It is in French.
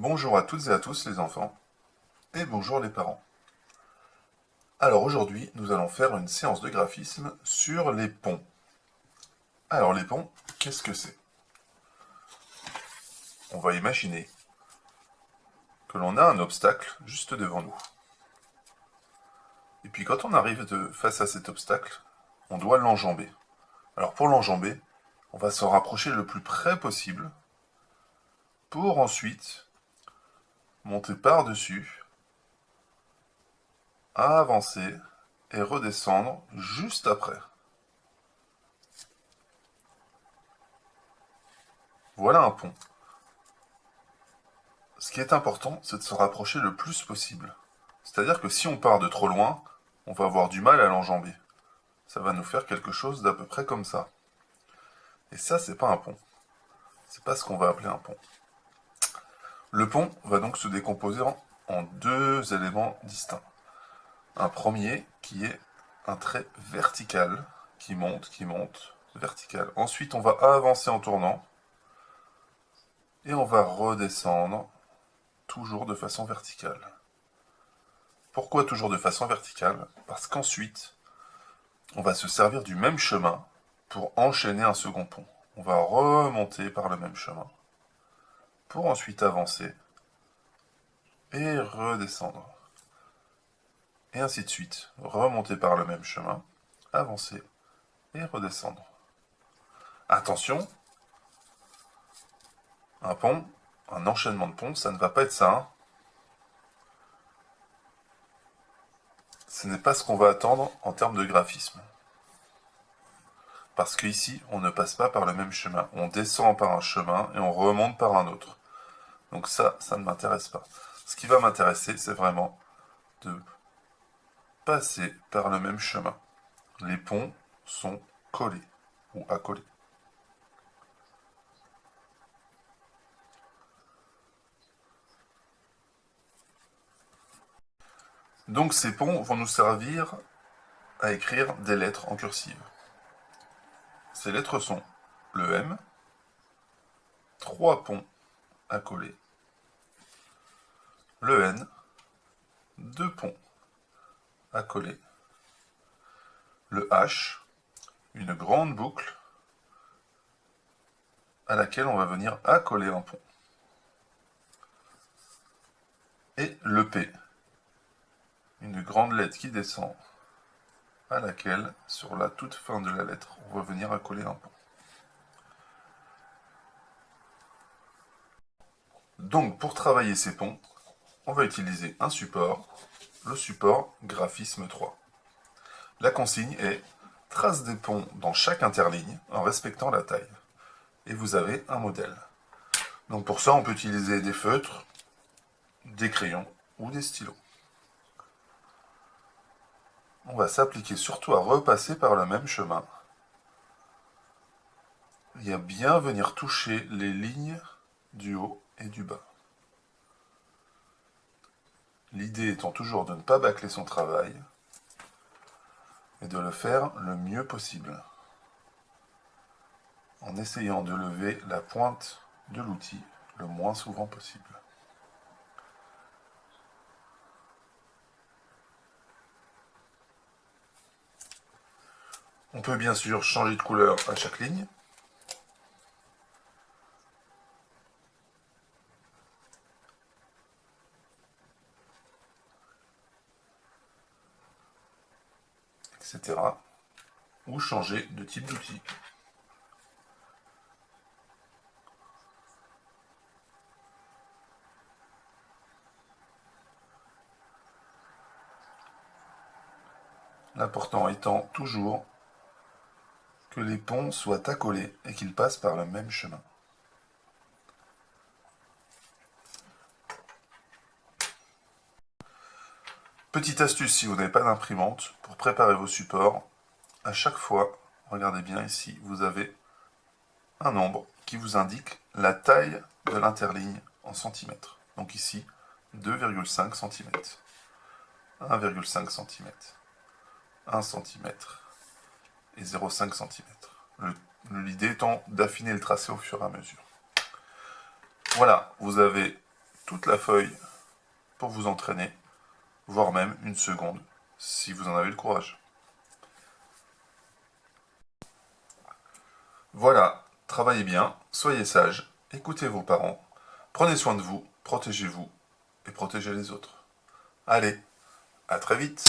Bonjour à toutes et à tous les enfants, et bonjour les parents. Alors aujourd'hui, nous allons faire une séance de graphisme sur les ponts. Alors les ponts, qu'est-ce que c'est? On va imaginer que l'on a un obstacle juste devant nous. Et puis quand on arrive face à cet obstacle, on doit l'enjamber. Alors pour l'enjamber, on va s'en rapprocher le plus près possible pour ensuite monter par-dessus, avancer et redescendre juste après. Voilà un pont. Ce qui est important, c'est de se rapprocher le plus possible. C'est-à-dire que si on part de trop loin, on va avoir du mal à l'enjamber. Ça va nous faire quelque chose d'à peu près comme ça. Et ça, c'est pas un pont. C'est pas ce qu'on va appeler un pont. Le pont va donc se décomposer en deux éléments distincts. Un premier qui est un trait vertical, qui monte, vertical. Ensuite, on va avancer en tournant, et on va redescendre, toujours de façon verticale. Pourquoi toujours de façon verticale? Parce qu'ensuite, on va se servir du même chemin pour enchaîner un second pont. On va remonter par le même chemin pour ensuite avancer et redescendre. Et ainsi de suite. Remonter par le même chemin, avancer et redescendre. Attention, un pont, un enchaînement de ponts, ça ne va pas être ça. Ce n'est pas ce qu'on va attendre en termes de graphisme. Parce qu'ici, on ne passe pas par le même chemin. On descend par un chemin et on remonte par un autre. Donc ça ne m'intéresse pas. Ce qui va m'intéresser, c'est vraiment de passer par le même chemin. Les ponts sont collés ou accolés. Donc ces ponts vont nous servir à écrire des lettres en cursive. Ces lettres sont le M, 3 ponts accolés, le N, 2 ponts accolés, le H, une grande boucle à laquelle on va venir accoler un pont, et le P, une grande lettre qui descend à laquelle, sur la toute fin de la lettre, on va venir accoler un pont. Donc pour travailler ces ponts, on va utiliser un support, le support Graphisme 3. La consigne est trace des ponts dans chaque interligne en respectant la taille. Et vous avez un modèle. Donc pour ça, on peut utiliser des feutres, des crayons ou des stylos. On va s'appliquer surtout à repasser par le même chemin et à bien venir toucher les lignes du haut et du bas. L'idée étant toujours de ne pas bâcler son travail et de le faire le mieux possible, en essayant de lever la pointe de l'outil le moins souvent possible. On peut bien sûr changer de couleur à chaque ligne. Etc. Ou changer de type d'outil. L'important étant toujours que les ponts soient accolés et qu'ils passent par le même chemin. Petite astuce si vous n'avez pas d'imprimante, pour préparer vos supports, à chaque fois, regardez bien ici, vous avez un nombre qui vous indique la taille de l'interligne en centimètres. Donc ici, 2,5 cm, 1,5 cm, 1 cm et 0,5 cm. L'idée étant d'affiner le tracé au fur et à mesure. Voilà, vous avez toute la feuille pour vous entraîner, voire même une seconde, si vous en avez le courage. Voilà, travaillez bien, soyez sages, écoutez vos parents, prenez soin de vous, protégez-vous et protégez les autres. Allez, à très vite!